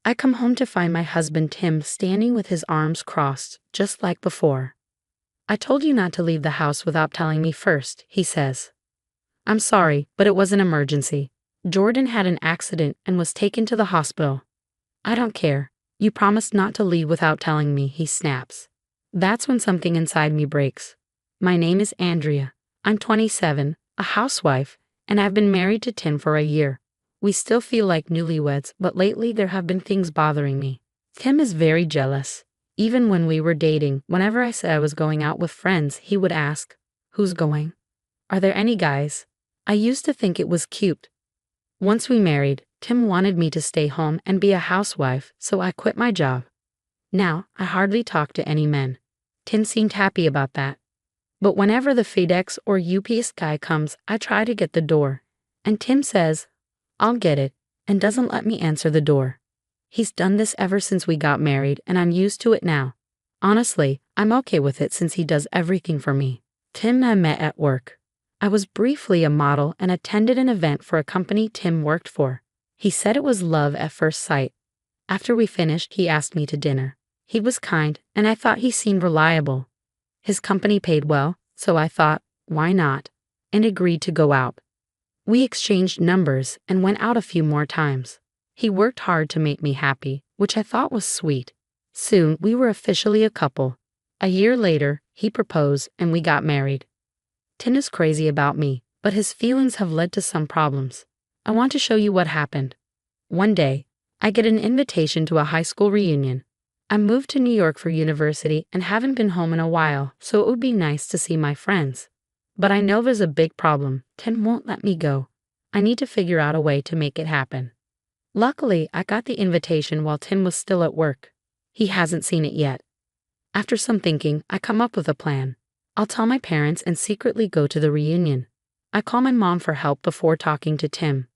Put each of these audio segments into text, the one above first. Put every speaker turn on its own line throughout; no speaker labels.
I come home to find my husband Tim standing with his arms crossed, just like before. "I told you not to leave the house without telling me first," he says. "I'm sorry, but it was an emergency. Jordan had an accident and was taken to the hospital." "I don't care. You promised not to leave without telling me," he snaps. That's when something inside me breaks. My name is Andrea. I'm 27, a housewife, and I've been married to Tim for a year. We still feel like newlyweds, but lately there have been things bothering me. Tim is very jealous. Even when we were dating, whenever I said I was going out with friends, he would ask, "Who's going? Are there any guys?" I used to think it was cute. Once we married, Tim wanted me to stay home and be a housewife, so I quit my job. Now, I hardly talk to any men. Tim seemed happy about that. But whenever the FedEx or UPS guy comes, I try to get the door. And Tim says, "I'll get it," and doesn't let me answer the door. He's done this ever since we got married, and I'm used to it now. Honestly, I'm okay with it since he does everything for me. Tim and I met at work. I was briefly a model and attended an event for a company Tim worked for. He said it was love at first sight. After we finished, he asked me to dinner. He was kind, and I thought he seemed reliable. His company paid well, so I thought, why not? And agreed to go out. We exchanged numbers and went out a few more times. He worked hard to make me happy, which I thought was sweet. Soon, we were officially a couple. A year later, he proposed and we got married. Tim is crazy about me, but his feelings have led to some problems. I want to show you what happened. One day, I get an invitation to a high school reunion. I moved to New York for university and haven't been home in a while, so it would be nice to see my friends. But I know there's a big problem. Tim won't let me go. I need to figure out a way to make it happen. Luckily, I got the invitation while Tim was still at work. He hasn't seen it yet. After some thinking, I come up with a plan. I'll tell my parents and secretly go to the reunion. I call my mom for help before talking to Tim.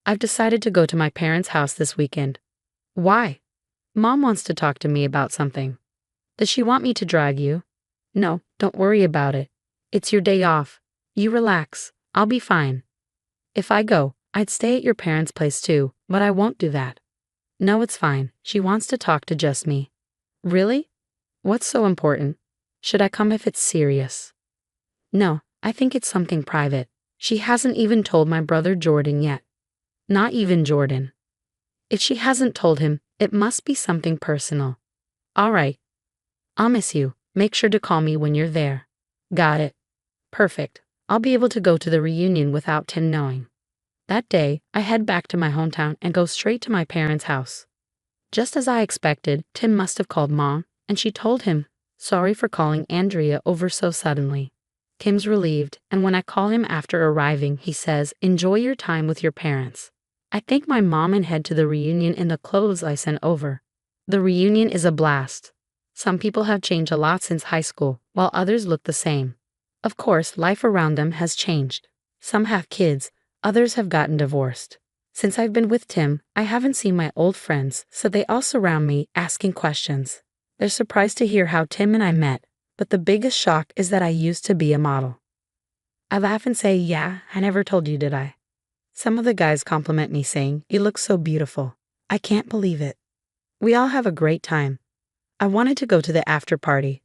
I've decided to go to my parents' house this weekend. Why? Mom wants to talk to me about something. Does she want me to drag you? No, don't worry about it. It's your day off. You relax. I'll be fine. If I go, I'd stay at your parents' place too, but I won't do that. No, it's fine. She wants to talk to just me. Really? What's so important? Should I come if it's serious? No, I think it's something private. She hasn't even told my brother Jordan yet. Not even Jordan. If she hasn't told him, it must be something personal. All right. I'll miss you. Make sure to call me when you're there. Got it. Perfect. I'll be able to go to the reunion without Tim knowing. That day, I head back to my hometown and go straight to my parents' house. Just as I expected, Tim must have called Mom, and she told him, "Sorry for calling Andrea over so suddenly." Tim's relieved, and when I call him after arriving, he says, "Enjoy your time with your parents." I thank my mom and head to the reunion in the clothes I sent over. The reunion is a blast. Some people have changed a lot since high school, while others look the same. Of course, life around them has changed. Some have kids, others have gotten divorced. Since I've been with Tim, I haven't seen my old friends, so they all surround me, asking questions. They're surprised to hear how Tim and I met, but the biggest shock is that I used to be a model. I laugh and say, "Yeah, I never told you, did I?" Some of the guys compliment me saying, "You look so beautiful." I can't believe it. We all have a great time. I wanted to go to the after party,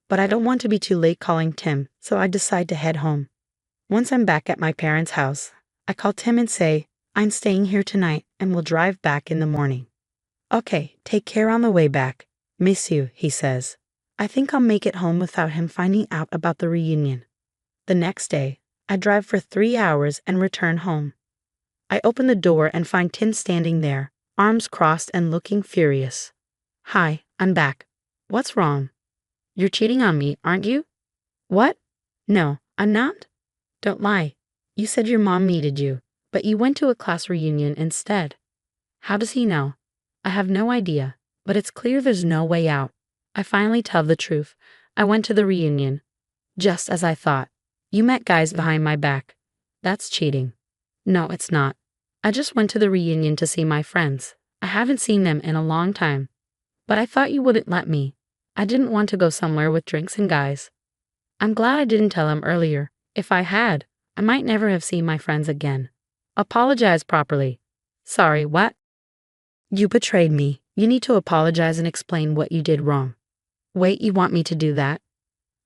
but I don't want to be too late calling Tim, so I decide to head home. Once I'm back at my parents' house, I call Tim and say, "I'm staying here tonight and will drive back in the morning." "Okay, take care on the way back. Miss you," he says. I think I'll make it home without him finding out about the reunion. The next day, I drive for 3 hours and return home. I open the door and find Tim standing there, arms crossed and looking furious. "Hi, I'm back. What's wrong?" "You're cheating on me, aren't you?" "What? No, I'm not." "Don't lie. You said your mom needed you, but you went to a class reunion instead." "How does he know?" "I have no idea, but it's clear there's no way out." I finally tell the truth. I went to the reunion. Just as I thought. "You met guys behind my back. That's cheating." "No, it's not. I just went to the reunion to see my friends. I haven't seen them in a long time. But I thought you wouldn't let me. I didn't want to go somewhere with drinks and guys." I'm glad I didn't tell him earlier. If I had, I might never have seen my friends again. Apologize properly. "Sorry, what?" You betrayed me. You need to apologize and explain what you did wrong. Wait, you want me to do that?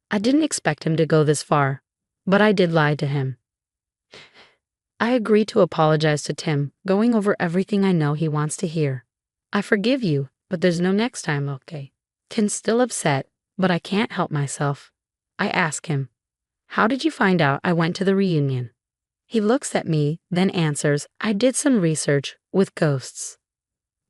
I didn't expect him to go this far, but I did lie to him. I agreed to apologize to Tim, going over everything I know he wants to hear. I forgive you, but there's no next time, okay? Tim's still upset, but I can't help myself. I ask him, how did you find out I went to the reunion? He looks at me, then answers, I did some research with ghosts.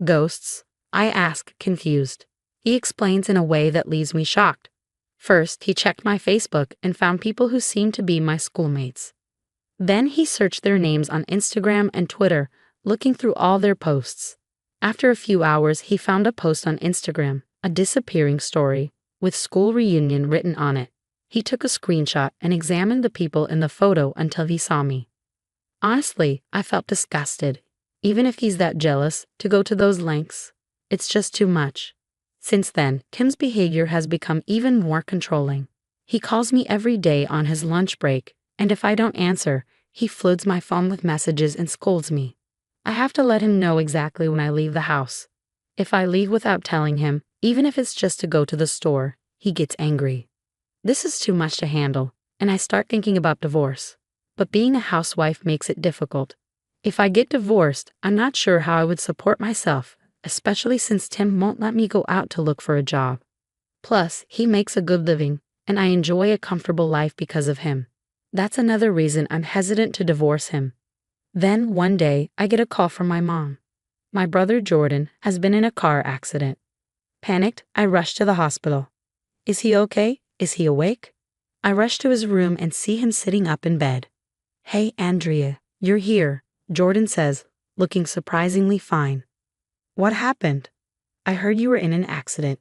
Ghosts? I ask, confused. He explains in a way that leaves me shocked. First, he checked my Facebook and found people who seemed to be my schoolmates. Then he searched their names on Instagram and Twitter, looking through all their posts. After a few hours, he found a post on Instagram, a disappearing story, with school reunion written on it. He took a screenshot and examined the people in the photo until he saw me. Honestly, I felt disgusted. Even if he's that jealous, to go to those lengths, it's just too much. Since then, Tim's behavior has become even more controlling. He calls me every day on his lunch break, and if I don't answer, he floods my phone with messages and scolds me. I have to let him know exactly when I leave the house. If I leave without telling him, even if it's just to go to the store, he gets angry. This is too much to handle, and I start thinking about divorce. But being a housewife makes it difficult. If I get divorced, I'm not sure how I would support myself, especially since Tim won't let me go out to look for a job. Plus, he makes a good living, and I enjoy a comfortable life because of him. That's another reason I'm hesitant to divorce him. Then, one day, I get a call from my mom. My brother Jordan has been in a car accident. Panicked, I rush to the hospital. Is he okay? Is he awake? I rush to his room and see him sitting up in bed. Hey, Andrea, you're here, Jordan says, looking surprisingly fine. What happened? I heard you were in an accident.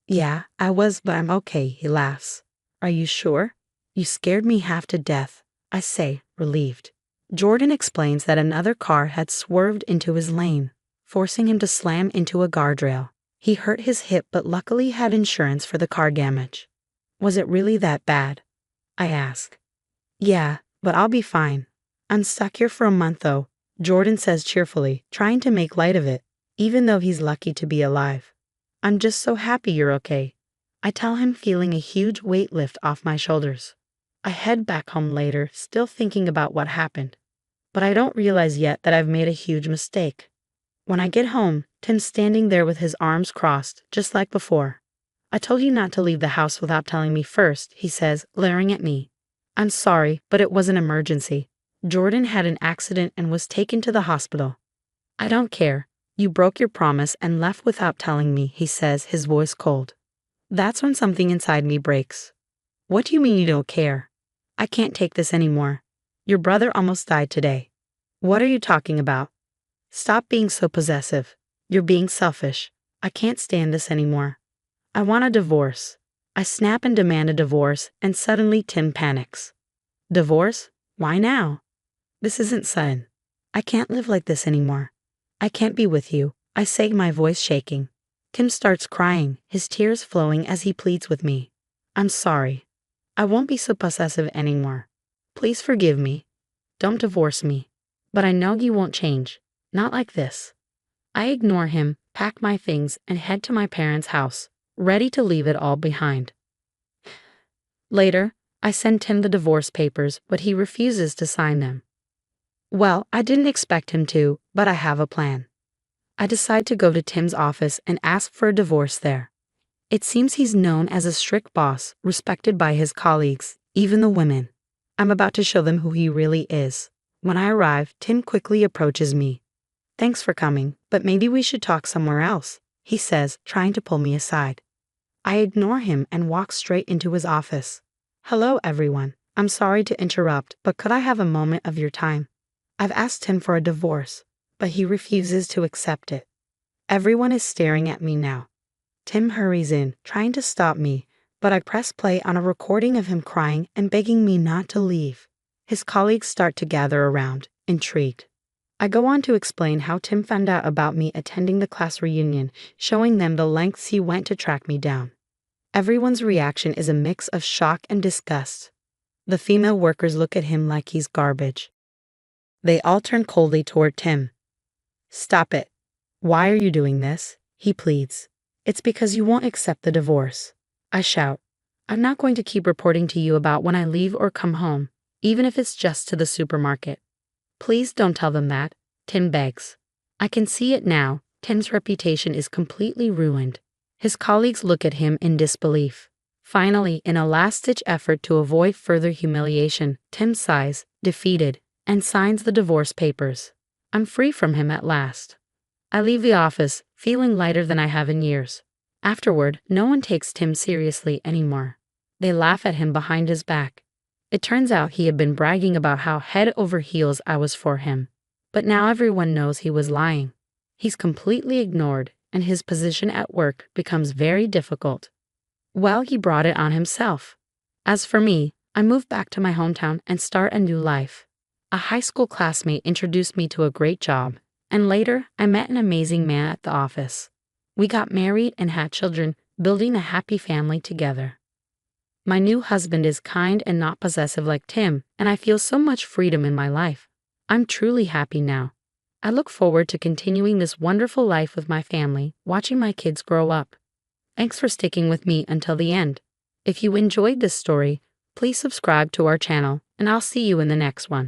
Yeah, I was, but I'm okay, he laughs. Are you sure? You scared me half to death, I say, relieved. Jordan explains that another car had swerved into his lane, forcing him to slam into a guardrail. He hurt his hip but luckily had insurance for the car damage. Was it really that bad? I ask. Yeah, but I'll be fine. I'm stuck here for a month though, Jordan says cheerfully, trying to make light of it, even though he's lucky to be alive. I'm just so happy you're okay. I tell him, feeling a huge weight lift off my shoulders. I head back home later, still thinking about what happened. But I don't realize yet that I've made a huge mistake. When I get home, Tim's standing there with his arms crossed, just like before. I told you not to leave the house without telling me first, he says, glaring at me. I'm sorry, but it was an emergency. Jordan had an accident and was taken to the hospital. I don't care. You broke your promise and left without telling me, he says, his voice cold. That's when something inside me breaks. What do you mean you don't care? I can't take this anymore. Your brother almost died today. What are you talking about? Stop being so possessive. You're being selfish. I can't stand this anymore. I want a divorce. I snap and demand a divorce, and suddenly Tim panics. Divorce? Why now? This isn't sudden. I can't live like this anymore. I can't be with you, I say, my voice shaking. Tim starts crying, his tears flowing as he pleads with me. I'm sorry. I won't be so possessive anymore. Please forgive me. Don't divorce me. But I know you won't change. Not like this. I ignore him, pack my things, and head to my parents' house, ready to leave it all behind. Later, I send Tim the divorce papers, but he refuses to sign them. Well, I didn't expect him to, but I have a plan. I decide to go to Tim's office and ask for a divorce there. It seems he's known as a strict boss, respected by his colleagues, even the women. I'm about to show them who he really is. When I arrive, Tim quickly approaches me. Thanks for coming, but maybe we should talk somewhere else, he says, trying to pull me aside. I ignore him and walk straight into his office. Hello, everyone. I'm sorry to interrupt, but could I have a moment of your time? I've asked him for a divorce, but he refuses to accept it. Everyone is staring at me now. Tim hurries in, trying to stop me, but I press play on a recording of him crying and begging me not to leave. His colleagues start to gather around, intrigued. I go on to explain how Tim found out about me attending the class reunion, showing them the lengths he went to track me down. Everyone's reaction is a mix of shock and disgust. The female workers look at him like he's garbage. They all turn coldly toward Tim. Stop it. Why are you doing this? He pleads. It's because you won't accept the divorce. I shout. I'm not going to keep reporting to you about when I leave or come home, even if it's just to the supermarket. Please don't tell them that, Tim begs. I can see it now. Tim's reputation is completely ruined. His colleagues look at him in disbelief. Finally, in a last-ditch effort to avoid further humiliation, Tim sighs, defeated, and signs the divorce papers. I'm free from him at last. I leave the office, feeling lighter than I have in years. Afterward, no one takes Tim seriously anymore. They laugh at him behind his back. It turns out he had been bragging about how head over heels I was for him. But now everyone knows he was lying. He's completely ignored, and his position at work becomes very difficult. Well, he brought it on himself. As for me, I moved back to my hometown and start a new life. A high school classmate introduced me to a great job, and later I met an amazing man at the office. We got married and had children, building a happy family together. My new husband is kind and not possessive like Tim, and I feel so much freedom in my life. I'm truly happy now. I look forward to continuing this wonderful life with my family, watching my kids grow up. Thanks for sticking with me until the end. If you enjoyed this story, please subscribe to our channel, and I'll see you in the next one.